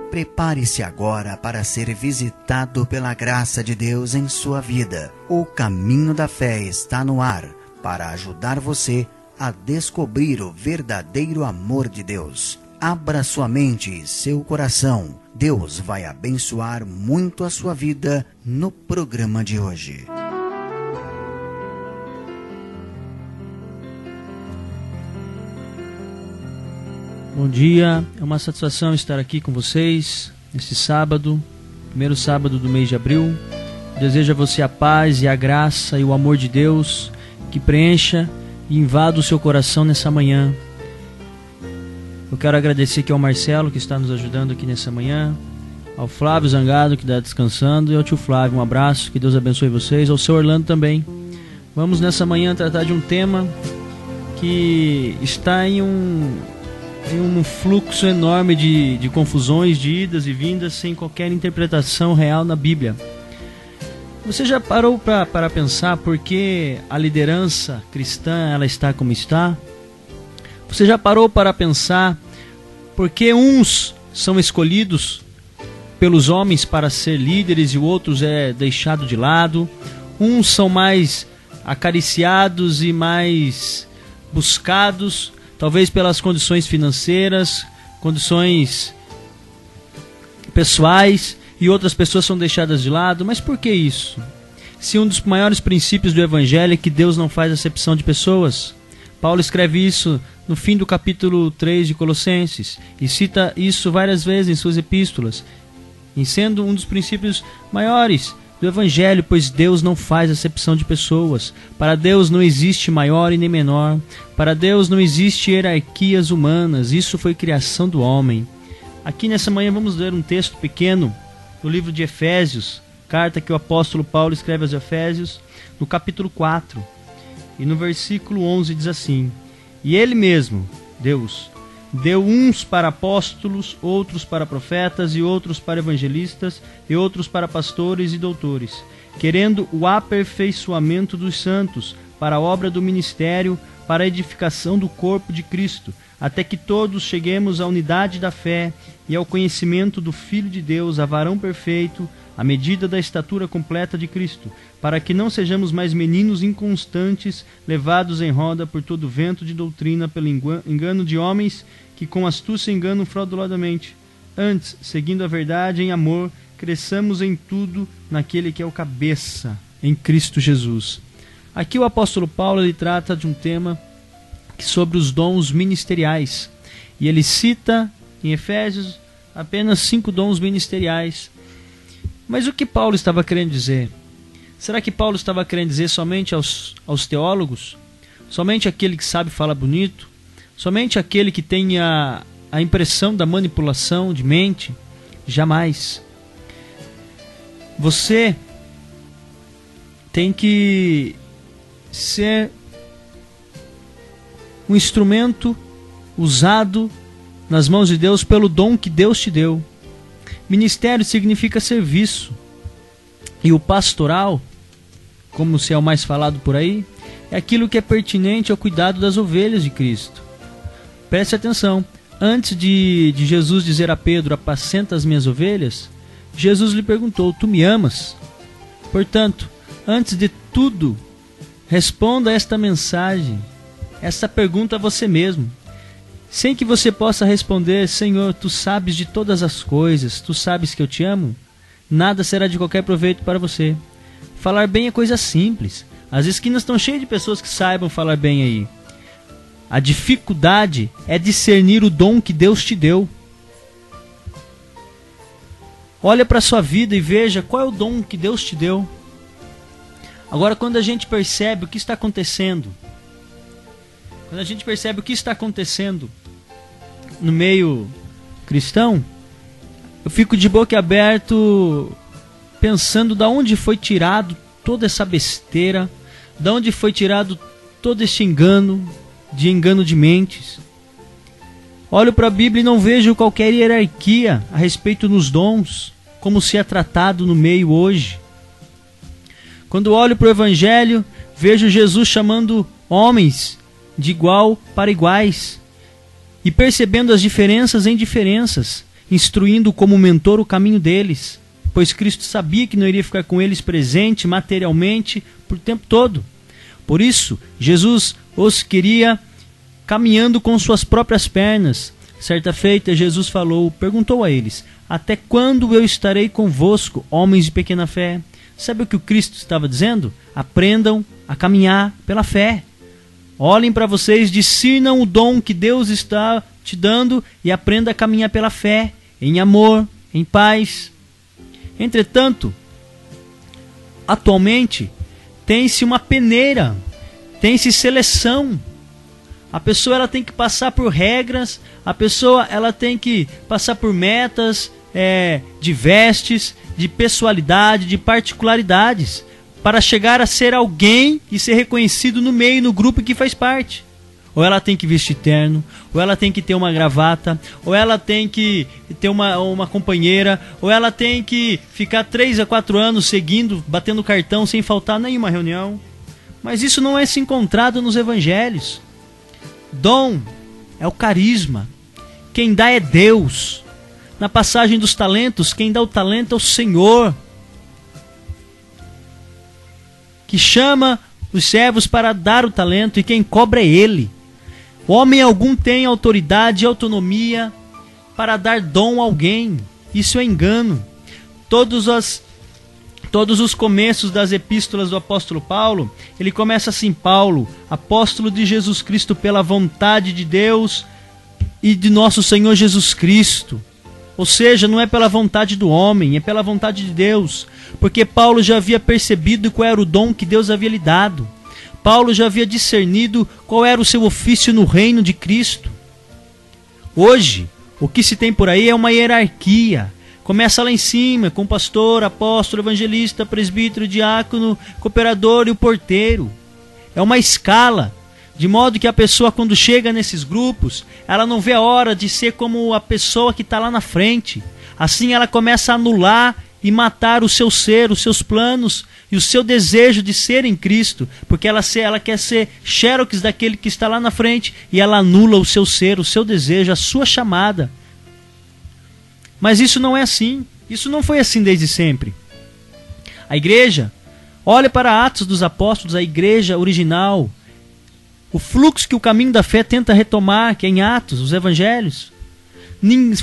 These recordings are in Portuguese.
Prepare-se agora para ser visitado pela graça de Deus em sua vida. O Caminho da Fé está no ar para ajudar você a descobrir o verdadeiro amor de Deus. Abra sua mente e seu coração. Deus vai abençoar muito a sua vida no programa de hoje. Bom dia, é uma satisfação estar aqui com vocês neste sábado, primeiro sábado do mês de abril. Desejo a você a paz e a graça e o amor de Deus que preencha e invada o seu coração nessa manhã. Eu quero agradecer aqui ao Marcelo que está nos ajudando aqui nessa manhã, ao Flávio Zangado que está descansando e ao tio Flávio, um abraço, que Deus abençoe vocês, ao seu Orlando também. Vamos nessa manhã tratar de um tema que está em um fluxo enorme de confusões, de idas e vindas, sem qualquer interpretação real na Bíblia. Você já parou para pensar por que a liderança cristã ela está como está? Você já parou para pensar por que uns são escolhidos pelos homens para ser líderes e outros é deixado de lado? Uns são mais acariciados e mais buscados, talvez pelas condições financeiras, condições pessoais, e outras pessoas são deixadas de lado. Mas por que isso? Se um dos maiores princípios do Evangelho é que Deus não faz acepção de pessoas. Paulo escreve isso no fim do capítulo 3 de Colossenses, e cita isso várias vezes em suas epístolas, e sendo um dos princípios maiores do Evangelho, pois Deus não faz acepção de pessoas. Para Deus não existe maior e nem menor. Para Deus não existe hierarquias humanas. Isso foi criação do homem. Aqui nessa manhã vamos ler um texto pequeno do livro de Efésios, carta que o apóstolo Paulo escreve aos Efésios, no capítulo 4. E no versículo 11 diz assim: E Ele mesmo, Deus, deu uns para apóstolos, outros para profetas, e outros para evangelistas, e outros para pastores e doutores, querendo o aperfeiçoamento dos santos, para a obra do ministério, para a edificação do corpo de Cristo, até que todos cheguemos à unidade da fé e ao conhecimento do Filho de Deus, a varão perfeito, à medida da estatura completa de Cristo, para que não sejamos mais meninos inconstantes, levados em roda por todo vento de doutrina, pelo engano de homens que com astúcia enganam fraudulosamente. Antes, seguindo a verdade em amor, cresçamos em tudo naquele que é o cabeça, em Cristo Jesus. Aqui o apóstolo Paulo ele trata de um tema sobre os dons ministeriais, e ele cita em Efésios apenas 5 dons ministeriais. Mas o que Paulo estava querendo dizer? Será que Paulo estava querendo dizer somente aos teólogos? Somente aquele que sabe falar bonito? Somente aquele que tem a impressão da manipulação de mente? Jamais. Você tem que ser um instrumento usado nas mãos de Deus pelo dom que Deus te deu. Ministério significa serviço. E o pastoral, como se é o mais falado por aí, é aquilo que é pertinente ao cuidado das ovelhas de Cristo. Preste atenção. Antes de Jesus dizer a Pedro: apacenta as minhas ovelhas, Jesus lhe perguntou: tu me amas? Portanto, antes de tudo, responda esta mensagem, esta pergunta a você mesmo. Sem que você possa responder: Senhor, tu sabes de todas as coisas, tu sabes que eu te amo, nada será de qualquer proveito para você. Falar bem é coisa simples. As esquinas estão cheias de pessoas que saibam falar bem aí. A dificuldade é discernir o dom que Deus te deu. Olha para a sua vida e veja qual é o dom que Deus te deu. Agora, quando a gente percebe o que está acontecendo, no meio cristão, eu fico de boca aberta pensando de onde foi tirado toda essa besteira, de onde foi tirado todo esse engano de mentes. Olho para a Bíblia e não vejo qualquer hierarquia a respeito dos dons, como se é tratado no meio hoje. Quando olho para o Evangelho, vejo Jesus chamando homens de igual para iguais, e percebendo as diferenças em diferenças, instruindo como mentor o caminho deles, pois Cristo sabia que não iria ficar com eles presente materialmente por o tempo todo. Por isso, Jesus os queria caminhando com suas próprias pernas. Certa feita, Jesus perguntou a eles: até quando eu estarei convosco, homens de pequena fé? Sabe o que o Cristo estava dizendo? Aprendam a caminhar pela fé. Olhem para vocês, discernam o dom que Deus está te dando e aprenda a caminhar pela fé, em amor, em paz. Entretanto, atualmente, tem-se uma peneira, tem-se seleção. A pessoa ela tem que passar por regras, a pessoa ela tem que passar por metas de vestes, de pessoalidade, de particularidades, para chegar a ser alguém e ser reconhecido no meio, no grupo que faz parte. Ou ela tem que vestir terno, ou ela tem que ter uma gravata, ou ela tem que ter uma companheira, ou ela tem que ficar 3 a 4 anos seguindo, batendo cartão, sem faltar nenhuma reunião. Mas isso não é se encontrado nos evangelhos. Dom é o carisma. Quem dá é Deus. Na passagem dos talentos, quem dá o talento é o Senhor, que chama os servos para dar o talento, e quem cobra é Ele. Homem algum tem autoridade e autonomia para dar dom a alguém. Isso é engano. Todos os começos das epístolas do apóstolo Paulo, ele começa assim: Paulo, apóstolo de Jesus Cristo pela vontade de Deus e de nosso Senhor Jesus Cristo. Ou seja, não é pela vontade do homem, é pela vontade de Deus. Porque Paulo já havia percebido qual era o dom que Deus havia lhe dado. Paulo já havia discernido qual era o seu ofício no reino de Cristo. Hoje, o que se tem por aí é uma hierarquia. Começa lá em cima, com pastor, apóstolo, evangelista, presbítero, diácono, cooperador e o porteiro. É uma escala, de modo que a pessoa, quando chega nesses grupos, ela não vê a hora de ser como a pessoa que está lá na frente. Assim ela começa a anular e matar o seu ser, os seus planos e o seu desejo de ser em Cristo, porque ela quer ser xerox daquele que está lá na frente, e ela anula o seu ser, o seu desejo, a sua chamada. Mas isso não é assim. Isso não foi assim desde sempre. A igreja, olha para Atos dos Apóstolos, a igreja original, o fluxo que o caminho da fé tenta retomar, que é em Atos, os evangelhos.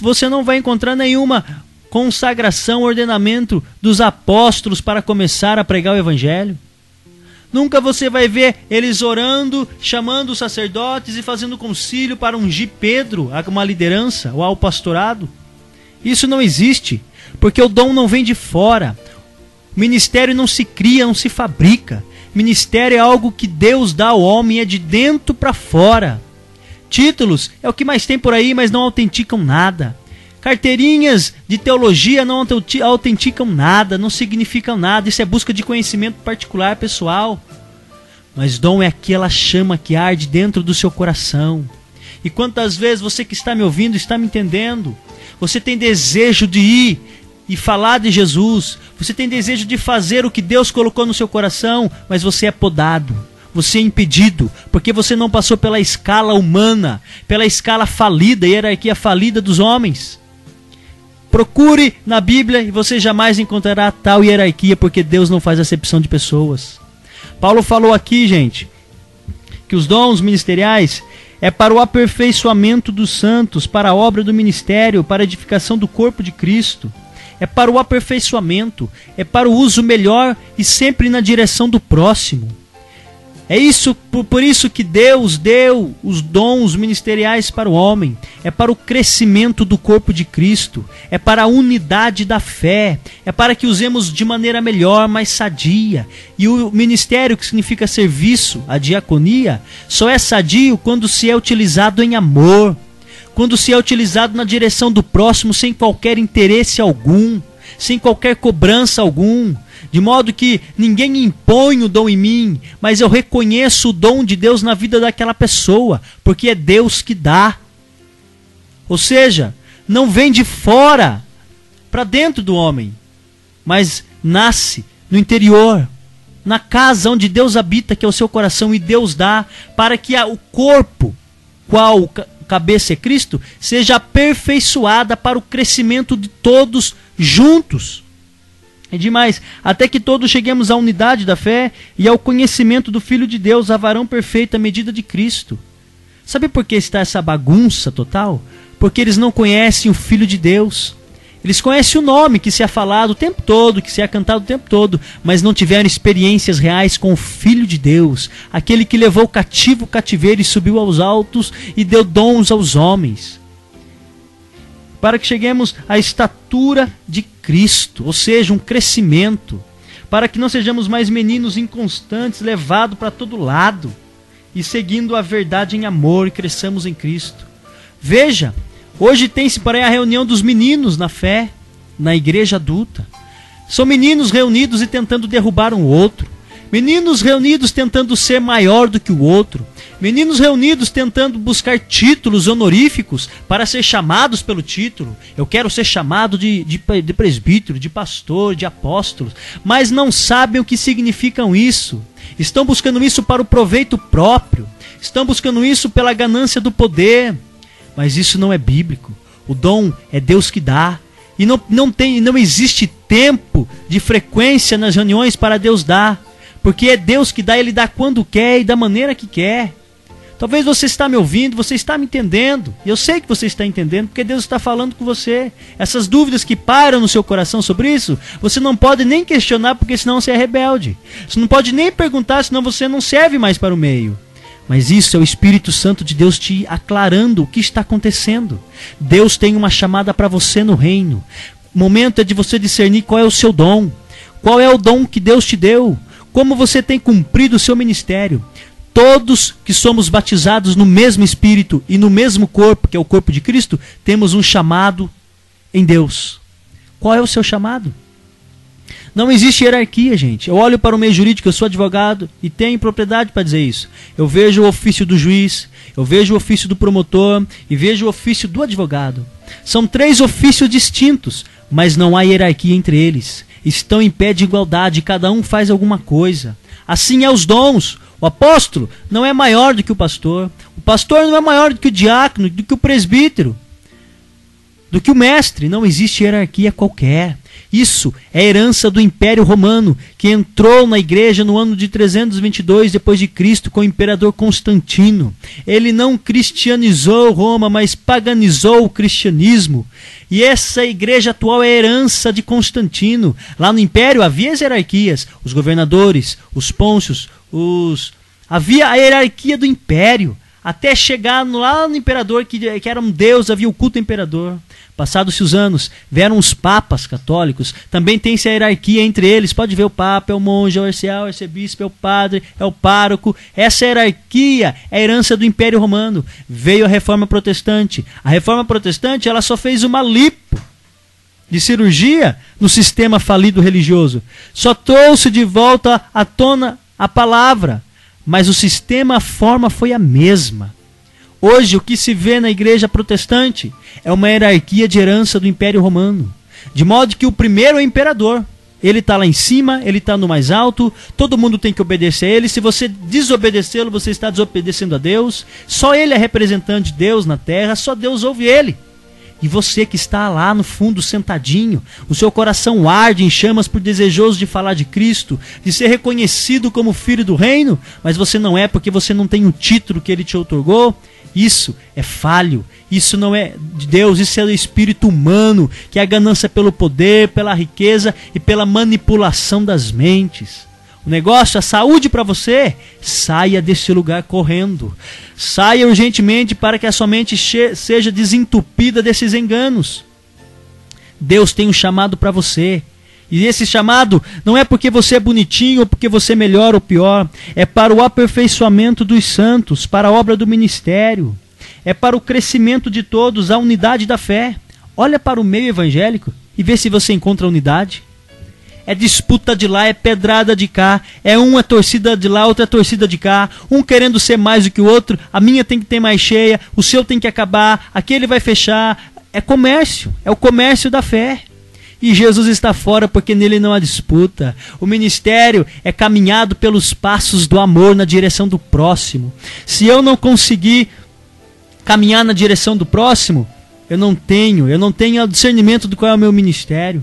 Você não vai encontrar nenhuma consagração, ordenamento dos apóstolos para começar a pregar o evangelho. Nunca você vai ver eles orando, chamando os sacerdotes e fazendo concílio para ungir Pedro a uma liderança ou ao pastorado. Isso não existe, porque o dom não vem de fora. O ministério não se cria, não se fabrica. Ministério é algo que Deus dá ao homem, é de dentro para fora. Títulos é o que mais tem por aí, mas não autenticam nada. Carteirinhas de teologia não autenticam nada, não significam nada. Isso é busca de conhecimento particular, pessoal. Mas dom é aquela chama que arde dentro do seu coração. E quantas vezes você que está me ouvindo, está me entendendo? Você tem desejo de ir e falar de Jesus. Você tem desejo de fazer o que Deus colocou no seu coração, mas você é podado. Você é impedido, porque você não passou pela escala humana, pela escala falida, hierarquia falida dos homens. Procure na Bíblia e você jamais encontrará tal hierarquia, porque Deus não faz acepção de pessoas. Paulo falou aqui, gente, que os dons ministeriais é para o aperfeiçoamento dos santos, para a obra do ministério, para a edificação do corpo de Cristo. É para o aperfeiçoamento, é para o uso melhor e sempre na direção do próximo. É isso, por isso que Deus deu os dons ministeriais para o homem. É para o crescimento do corpo de Cristo. É para a unidade da fé. É para que usemos de maneira melhor, mais sadia. E o ministério, que significa serviço, a diaconia, só é sadio quando se é utilizado em amor. Quando se é utilizado na direção do próximo, sem qualquer interesse algum, sem qualquer cobrança algum. De modo que ninguém impõe o dom em mim, mas eu reconheço o dom de Deus na vida daquela pessoa, porque é Deus que dá. Ou seja, não vem de fora para dentro do homem, mas nasce no interior, na casa onde Deus habita, que é o seu coração, e Deus dá para que o corpo, cabeça é Cristo, seja aperfeiçoada para o crescimento de todos juntos. É demais, até que todos cheguemos à unidade da fé e ao conhecimento do Filho de Deus, a varão perfeito à medida de Cristo. Sabe por que está essa bagunça total? Porque eles não conhecem o Filho de Deus. Eles conhecem o nome que se é falado o tempo todo, que se é cantado o tempo todo, mas não tiveram experiências reais com o Filho de Deus, aquele que levou cativo o cativeiro e subiu aos altos e deu dons aos homens. Para que cheguemos à estatura de Cristo, ou seja, um crescimento, para que não sejamos mais meninos inconstantes, levados para todo lado, e seguindo a verdade em amor, e cresçamos em Cristo. Veja, hoje tem-se porém a reunião dos meninos na fé, na igreja adulta. São meninos reunidos e tentando derrubar um outro. Meninos reunidos tentando ser maior do que o outro. Meninos reunidos tentando buscar títulos honoríficos para ser chamados pelo título. Eu quero ser chamado de presbítero, de pastor, de apóstolo. Mas não sabem o que significam isso. Estão buscando isso para o proveito próprio. Estão buscando isso pela ganância do poder. Mas isso não é bíblico. O dom é Deus que dá. E não existe tempo de frequência nas reuniões para Deus dar. Porque é Deus que dá, Ele dá quando quer e da maneira que quer. Talvez você está me ouvindo, você está me entendendo. E eu sei que você está entendendo, porque Deus está falando com você. Essas dúvidas que param no seu coração sobre isso, você não pode nem questionar, porque senão você é rebelde. Você não pode nem perguntar, senão você não serve mais para o meio. Mas isso é o Espírito Santo de Deus te aclarando o que está acontecendo. Deus tem uma chamada para você no reino. O momento é de você discernir qual é o seu dom. Qual é o dom que Deus te deu. Como você tem cumprido o seu ministério. Todos que somos batizados no mesmo Espírito e no mesmo corpo, que é o corpo de Cristo, temos um chamado em Deus. Qual é o seu chamado? Não existe hierarquia, gente. Eu olho para o meio jurídico, eu sou advogado e tenho propriedade para dizer isso. Eu vejo o ofício do juiz, eu vejo o ofício do promotor e vejo o ofício do advogado. São 3 ofícios distintos, mas não há hierarquia entre eles. Estão em pé de igualdade, cada um faz alguma coisa. Assim é os dons. O apóstolo não é maior do que o pastor não é maior do que o diácono, do que o presbítero, do que o mestre. Não existe hierarquia qualquer. Isso é herança do Império Romano, que entrou na igreja no ano de 322 depois de Cristo com o imperador Constantino. Ele não cristianizou Roma, mas paganizou o cristianismo. E essa igreja atual é herança de Constantino. Lá no Império havia as hierarquias, os governadores, os pôncios, havia a hierarquia do Império, até chegar lá no imperador, que era um deus, havia o culto ao imperador. Passados-se os anos, vieram os papas católicos, também tem-se a hierarquia entre eles, pode ver o papa, é o monge, é o arceal, é o arcebispo, é o padre, é o pároco. Essa hierarquia é a herança do Império Romano. Veio a Reforma Protestante. A Reforma Protestante ela só fez uma lipo de cirurgia no sistema falido religioso. Só trouxe de volta à tona a palavra, mas o sistema, a forma foi a mesma. Hoje o que se vê na igreja protestante é uma hierarquia de herança do Império Romano. De modo que o primeiro é o imperador. Ele está lá em cima, ele está no mais alto, todo mundo tem que obedecer a ele. Se você desobedecê-lo, você está desobedecendo a Deus. Só ele é representante de Deus na terra, só Deus ouve ele. E você que está lá no fundo sentadinho, o seu coração arde em chamas por desejoso de falar de Cristo, de ser reconhecido como filho do reino, mas você não é porque você não tem o título que ele te outorgou. Isso é falho, isso não é de Deus, isso é do espírito humano, que é a ganância pelo poder, pela riqueza e pela manipulação das mentes. O negócio, a saúde para você, saia desse lugar correndo. Saia urgentemente para que a sua mente seja desentupida desses enganos. Deus tem um chamado para você. E esse chamado não é porque você é bonitinho ou porque você é melhor ou pior. É para o aperfeiçoamento dos santos, para a obra do ministério. É para o crescimento de todos, a unidade da fé. Olha para o meio evangélico e vê se você encontra unidade. É disputa de lá, é pedrada de cá. É uma torcida de lá, outra torcida de cá. Um querendo ser mais do que o outro. A minha tem que ter mais cheia, o seu tem que acabar, aquele vai fechar. É comércio, é o comércio da fé. E Jesus está fora porque nele não há disputa. O ministério é caminhado pelos passos do amor na direção do próximo. Se eu não conseguir caminhar na direção do próximo, eu não tenho o discernimento do qual é o meu ministério.